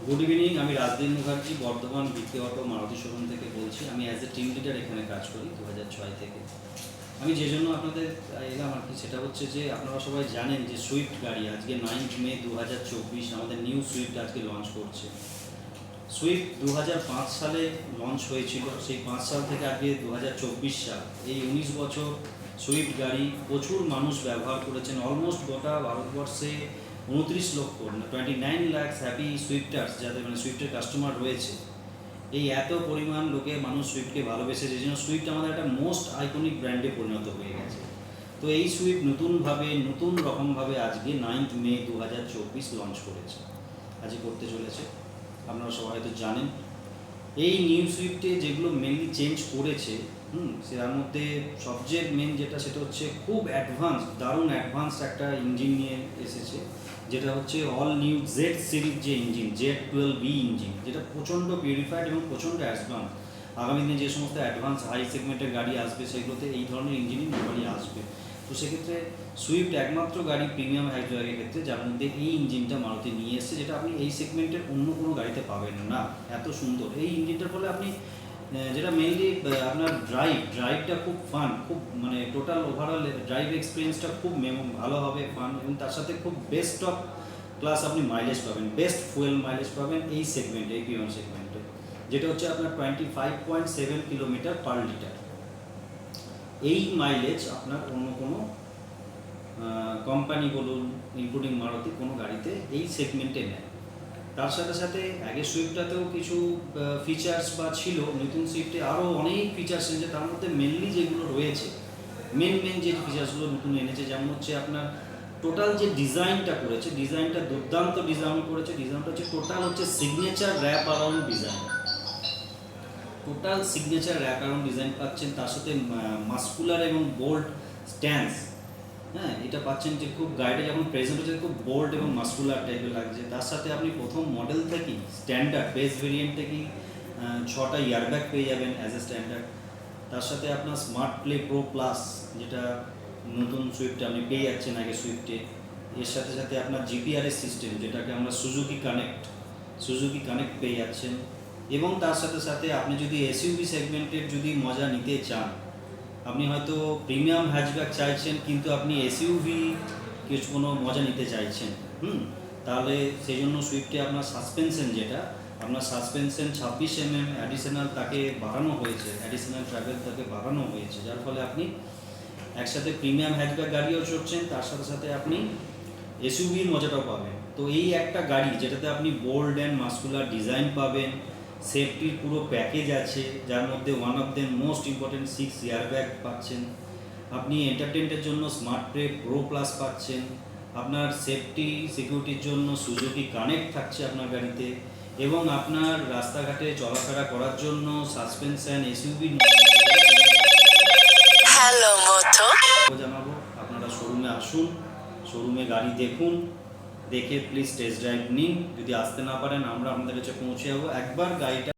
Good evening, আমি রাজদীপ মুখার্জি বর্ধমান ভিত্তি auto Maruti showroom থেকে বলছি। আমি অ্যাজ এ টিম লিডার এখানে কাজ করি 2006 থেকে। আমি যে জন্য আপনাদের এলাম আর কি, সেটা হচ্ছে যে আপনারা সবাই জানেন যে সুইফট গাড়ি আজকে 9 মে 2024 আমাদের নিউ সুইফট আজকে লঞ্চ করছে। সুইফট 2005 সালে লঞ্চ হয়েছিল, সেই 5 সাল থেকে আজকে 2024 সাল, এই 19 বছর সুইফট গাড়ি প্রচুর মানুষ ব্যবহার করেছেন। অলমোস্ট গোটা ভারতবর্ষে 29 লক্ষ 29 lakhs হ্যাপি সুইফটার্স, যাদের মানে সুইফটের কাস্টমার রয়েছে। এই এত পরিমাণ লোকে মানুষ সুইফটকে ভালোবেসে, যে জন্য সুইফট আমাদের একটা মোস্ট আইকনিক ব্র্যান্ডে পরিণত হয়ে গেছে। তো এই সুইফট নতুন রকমভাবে আজকে 9 মে 2024 লঞ্চ করেছে, আজকে করতে চলেছে। আপনারা সবাই হয়তো জানেন এই নিউ সুইফটে যেগুলো মেনলি চেঞ্জ করেছে, সেটার মধ্যে সবচেয়ে মেন যেটা, সেটা হচ্ছে খুব দারুণ অ্যাডভান্সড একটা ইঞ্জিন নিয়ে এসেছে, যেটা হচ্ছে অল নিউ জেড সিরিজ যে ইঞ্জিন, Z12B ইঞ্জিন, যেটা প্রচণ্ড পিউরিফাইড এবং প্রচণ্ড অ্যাডভান্স। আগামী দিনে যে সমস্ত অ্যাডভান্স হাই সেগমেন্টের গাড়ি আসবে, সেগুলোতে এই ধরনের ইঞ্জিনই নর্মালি আসবে। তো সেক্ষেত্রে সুইফট একমাত্র গাড়ি প্রিমিয়াম হ্যাচব্যাকের ক্ষেত্রে যার মধ্যে এই ইঞ্জিনটা মারুতি নিয়ে এসেছে, যেটা আপনি এই সেগমেন্টের অন্য কোনো গাড়িতে পাবেন না। এত সুন্দর এই ইঞ্জিনটার ফলে আপনি যেটা মেইনলি আপনার ড্রাইভটা খুব ফান, খুব মানে টোটাল ওভারঅল ড্রাইভ এক্সপিরিয়েন্সটা খুব ভালো হবে, ফান, এবং তার সাথে খুব বেস্ট অফ ক্লাস আপনি মাইলেজ পাবেন, বেস্ট ফুয়েল মাইলেজ পাবেন এই সেগমেন্টে, এই প্রিমিয়াম সেগমেন্টে, যেটা হচ্ছে আপনার 25.7 কিলোমিটার পার লিটার। এই মাইলেজ আপনার অন্য কোনো কোম্পানি বলুন, ইনক্লুডিং মারুতি, কোনো গাড়িতে এই সেগমেন্টে নেয়। তার সাথে সাথে আগে সুইফটটাতেও কিছু ফিচার্স বা ছিল, নতুন সুইফটে আরও অনেক ফিচার্স এনেছে। তার মধ্যে মেনলি যেগুলো রয়েছে, মেন যে ফিচার্সগুলো নতুন এনেছে, যেমন হচ্ছে আপনার টোটাল যে ডিজাইনটা করেছে, ডিজাইনটা দুর্দান্ত ডিজাইন করেছে। ডিজাইনটা হচ্ছে টোটাল হচ্ছে signature wrap around design, total signature wrap around design পাচ্ছেন। তার সাথে মাস্কুলার এবং বোল্ড স্ট্যান্স, এটা পাচ্ছেন, যে খুব গাড়িটা যখন প্রেজেন্ট হচ্ছে খুব বোল্ড এবং মাস্কুলার টাইপের লাগছে। তার সাথে আপনি প্রথম মডেল থেকেই স্ট্যান্ডার্ড বেস ভেরিয়েন্ট থেকেই 6টা ইয়ারব্যাগ পেয়ে যাবেন অ্যাজ এ স্ট্যান্ডার্ড। তার সাথে আপনার স্মার্ট প্লে প্রো প্লাস, যেটা নতুন সুইফটে আপনি পেয়ে যাচ্ছেন আগে সুইফটে। এর সাথে সাথে আপনার জিপিআরএস সিস্টেম, যেটাকে আমরা সুজুকি কানেক্ট পেয়ে যাচ্ছেন। এবং তার সাথে সাথে আপনি যদি এসইউভি সেগমেন্টের যদি মজা নিতে চান, আপনি হয়তো প্রিমিয়াম হ্যাচব্যাক চাইছেন কিন্তু আপনি এসইউভি কোনো মজা নিতে চাইছেন, তাহলে সেই জন্য সুইফটে আপনার সাসপেনশন, যেটা আপনার সাসপেনশন 26 mm অ্যাডিশনাল তাকে বাড়ানো হয়েছে, অ্যাডিশনাল ট্রাভেল তাকে বাড়ানো হয়েছে, যার ফলে আপনি একসাথে প্রিমিয়াম হ্যাচব্যাক গাড়িও চড়ছেন, তার সাথে সাথে আপনি এসইউভির মজাটাও পাবেন। তো এই একটা গাড়ি যেটাতে আপনি বোল্ড অ্যান্ড মাস্কুলার ডিজাইন পাবেন, সেফটির পুরো প্যাকেজ আছে, যার মধ্যে one of the most important 6 airbag পাচ্ছেন। আপনি এন্টারটেনমেন্টের জন্য স্মার্ট প্লে প্রো প্লাস পাচ্ছেন। আপনার সেফটি সিকিউরিটির জন্য সুজুকি কানেক্ট থাকছে আপনার গাড়িতে, এবং আপনার রাস্তাঘাটে চলাফেরা করার জন্য সাসপেনশন এসইউভি জানাবো। আপনারা শোরুমে আসুন, শোরুমে গাড়ি দেখুন, দেখে প্লিজ টেস্ট ড্রাইভ নিন। যদি আসতে না পারেন, আমরা আপনাদের কাছে পৌঁছে যাবো। একবার গাড়িটা